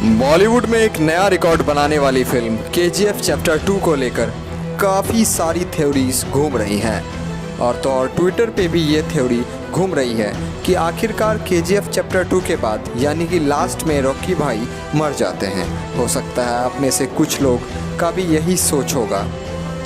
बॉलीवुड में एक नया रिकॉर्ड बनाने वाली फिल्म केजीएफ चैप्टर 2 को लेकर काफ़ी सारी थ्योरीज घूम रही हैं और तो और ट्विटर पे भी ये थ्योरी घूम रही है कि आखिरकार केजीएफ चैप्टर 2 के बाद यानी कि लास्ट में रॉकी भाई मर जाते हैं। हो सकता है आप में से कुछ लोग का भी यही सोच होगा,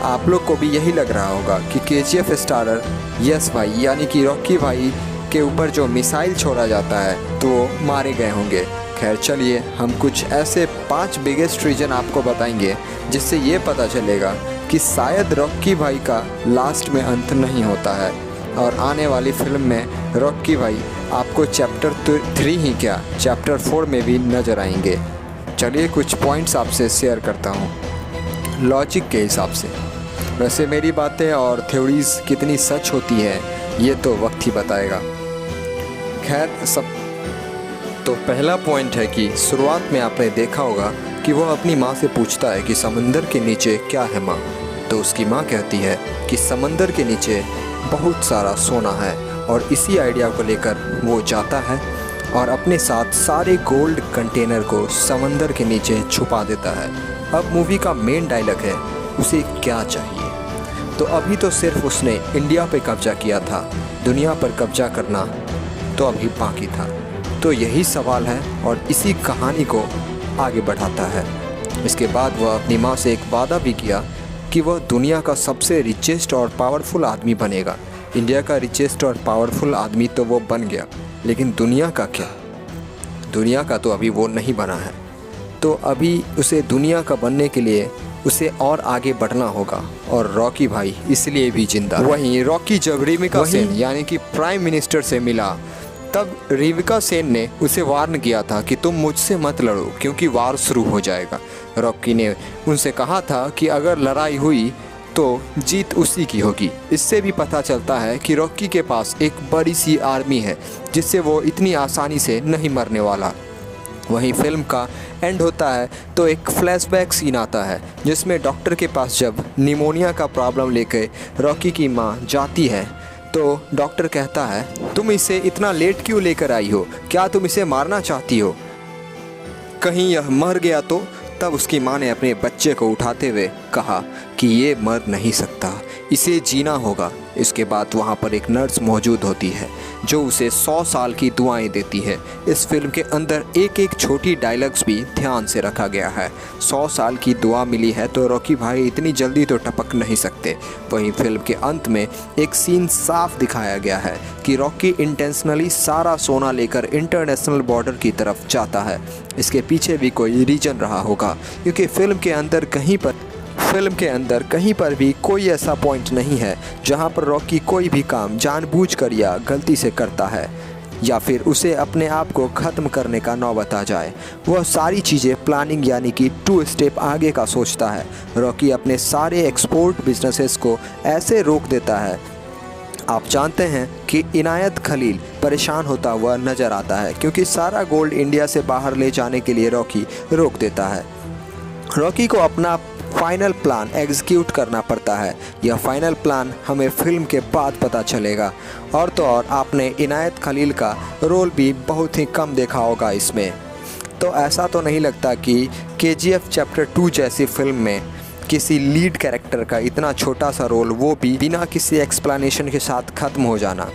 आप लोग को भी यही लग रहा होगा कि केजीएफ स्टारर यस भाई यानी कि रॉकी भाई के ऊपर जो मिसाइल छोड़ा जाता है तो वो मारे गए होंगे। खैर चलिए, हम कुछ ऐसे 5 बिगेस्ट रीजन आपको बताएंगे जिससे ये पता चलेगा कि शायद रॉकी भाई का लास्ट में अंत नहीं होता है और आने वाली फिल्म में रॉकी भाई आपको चैप्टर 3 ही क्या चैप्टर 4 में भी नज़र आएंगे। चलिए कुछ पॉइंट्स आपसे शेयर करता हूँ लॉजिक के हिसाब से। वैसे मेरी बातें और थ्योरीज कितनी सच होती है ये तो वक्त ही बताएगा। खैर सब तो पहला पॉइंट है कि शुरुआत में आपने देखा होगा कि वह अपनी माँ से पूछता है कि समंदर के नीचे क्या है माँ, तो उसकी माँ कहती है कि समंदर के नीचे बहुत सारा सोना है और इसी आइडिया को लेकर वो जाता है और अपने साथ सारे गोल्ड कंटेनर को समंदर के नीचे छुपा देता है। अब मूवी का मेन डायलॉग है उसे क्या चाहिए, तो अभी तो सिर्फ उसने इंडिया पे कब्जा किया था, दुनिया पर कब्जा करना तो अभी बाकी था। तो यही सवाल है और इसी कहानी को आगे बढ़ाता है। इसके बाद वह अपनी माँ से एक वादा भी किया कि वह दुनिया का सबसे रिचेस्ट और पावरफुल आदमी बनेगा। इंडिया का रिचेस्ट और पावरफुल आदमी तो वो बन गया, लेकिन दुनिया का क्या? दुनिया का तो अभी वो नहीं बना है। तो अभी उसे दुनिया का बनने के लिए उसे और आगे बढ़ना होगा और रॉकी भाई इसलिए भी जिंदा। वहीं रॉकी जब रिविका सेन यानी कि प्राइम मिनिस्टर से मिला तब रिविका सेन ने उसे वार्न किया था कि तुम मुझसे मत लड़ो क्योंकि वार शुरू हो जाएगा। रॉकी ने उनसे कहा था कि अगर लड़ाई हुई तो जीत उसी की होगी। इससे भी पता चलता है कि रॉकी के पास एक बड़ी सी आर्मी है जिससे वो इतनी आसानी से नहीं मरने वाला। वहीं फिल्म का एंड होता है तो एक फ्लैशबैक सीन आता है जिसमें डॉक्टर के पास जब निमोनिया का प्रॉब्लम लेकर रॉकी की माँ जाती है तो डॉक्टर कहता है तुम इसे इतना लेट क्यों लेकर आई हो, क्या तुम इसे मारना चाहती हो, कहीं यह मर गया तो? तब उसकी माँ ने अपने बच्चे को उठाते हुए कहा कि ये मर नहीं सकता, इसे जीना होगा। इसके बाद वहाँ पर एक नर्स मौजूद होती है जो उसे 100 साल की दुआएं देती है। इस फिल्म के अंदर एक एक छोटी डायलॉग्स भी ध्यान से रखा गया है। 100 साल की दुआ मिली है तो रॉकी भाई इतनी जल्दी तो टपक नहीं सकते। वहीं फिल्म के अंत में एक सीन साफ दिखाया गया है कि रॉकी इंटेंशनली सारा सोना लेकर इंटरनेशनल बॉर्डर की तरफ जाता है। इसके पीछे भी कोई रीजन रहा होगा क्योंकि फिल्म के अंदर कहीं पर भी कोई ऐसा पॉइंट नहीं है जहां पर रॉकी कोई भी काम जानबूझकर या गलती से करता है या फिर उसे अपने आप को ख़त्म करने का नौबत आ जाए। वह सारी चीज़ें प्लानिंग यानी कि 2 स्टेप आगे का सोचता है। रॉकी अपने सारे एक्सपोर्ट बिजनेसेस को ऐसे रोक देता है। आप जानते हैं कि इनायत खलील परेशान होता हुआ नज़र आता है क्योंकि सारा गोल्ड इंडिया से बाहर ले जाने के लिए रॉकी रोक देता है। रॉकी को अपना फाइनल प्लान एग्जीक्यूट करना पड़ता है। यह फाइनल प्लान हमें फिल्म के बाद पता चलेगा और तो और आपने इनायत खलील का रोल भी बहुत ही कम देखा होगा इसमें। तो ऐसा तो नहीं लगता कि केजीएफ चैप्टर 2 जैसी फिल्म में किसी लीड कैरेक्टर का इतना छोटा सा रोल, वो भी बिना किसी एक्सप्लेनेशन के साथ ख़त्म हो जाना।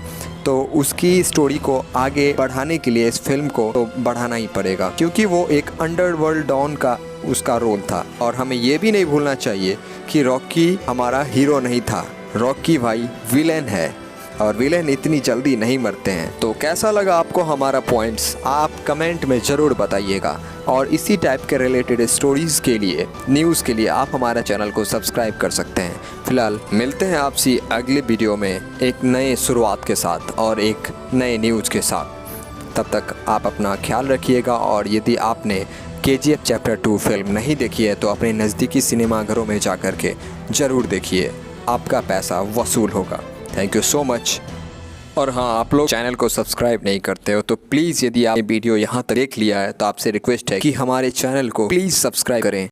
तो उसकी स्टोरी को आगे बढ़ाने के लिए इस फिल्म को तो बढ़ाना ही पड़ेगा क्योंकि वो एक अंडरवर्ल्ड डॉन का उसका रोल था। और हमें ये भी नहीं भूलना चाहिए कि रॉकी हमारा हीरो नहीं था, रॉकी भाई विलेन है और विलेन इतनी जल्दी नहीं मरते हैं। तो कैसा लगा आपको हमारा पॉइंट्स आप कमेंट में ज़रूर बताइएगा और इसी टाइप के रिलेटेड स्टोरीज़ के लिए, न्यूज़ के लिए आप हमारा चैनल को सब्सक्राइब कर सकते हैं। फिलहाल मिलते हैं आपसे अगले वीडियो में एक नए शुरुआत के साथ और एक नए न्यूज़ के साथ। तब तक आप अपना ख्याल रखिएगा और यदि आपने केजीएफ चैप्टर 2 फिल्म नहीं देखी है तो अपने नज़दीकी सिनेमाघरों में जा कर के ज़रूर देखिए, आपका पैसा वसूल होगा। Thank you so much. और हाँ, आप लोग चैनल को सब्सक्राइब नहीं करते हो तो प्लीज़ यदि आप वीडियो यहाँ तक देख लिया है तो आपसे रिक्वेस्ट है कि हमारे चैनल को प्लीज़ सब्सक्राइब करें।